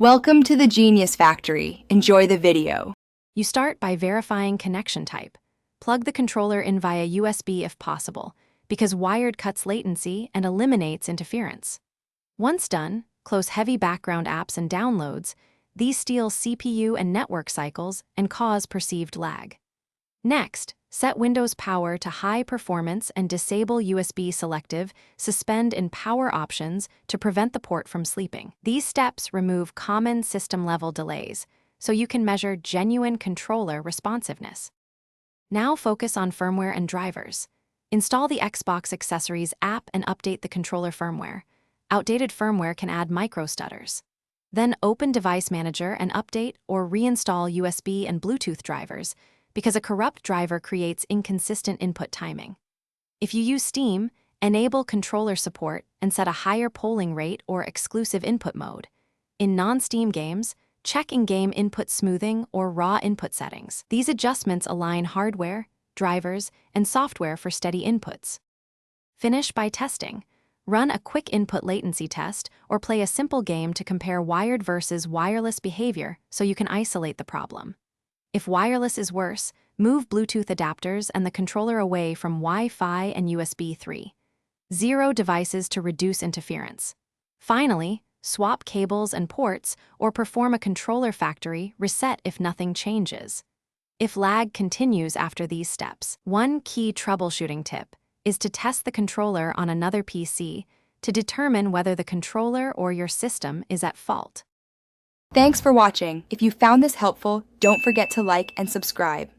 Welcome to the Genius Factory. Enjoy the video. You start by verifying connection type. Plug the controller in via USB if possible, because wired cuts latency and eliminates interference. Once done, close heavy background apps and downloads. These steal CPU and network cycles and cause perceived lag. Next, set Windows power to high performance and disable USB selective, suspend in power options to prevent the port from sleeping. These steps remove common system-level delays, so you can measure genuine controller responsiveness. Now focus on firmware and drivers. Install the Xbox Accessories app and update the controller firmware. Outdated firmware can add microstutters. Then open Device Manager and update or reinstall USB and Bluetooth drivers, because a corrupt driver creates inconsistent input timing. If you use Steam, enable controller support and set a higher polling rate or exclusive input mode. In non-Steam games, check in-game input smoothing or raw input settings. These adjustments align hardware, drivers, and software for steady inputs. Finish by testing. Run a quick input latency test or play a simple game to compare wired versus wireless behavior so you can isolate the problem. If wireless is worse, move Bluetooth adapters and the controller away from Wi-Fi and USB 3. Zero devices to reduce interference. Finally, swap cables and ports or perform a controller factory reset if nothing changes. If lag continues after these steps, one key troubleshooting tip is to test the controller on another PC to determine whether the controller or your system is at fault. Thanks for watching. If you found this helpful, don't forget to like and subscribe.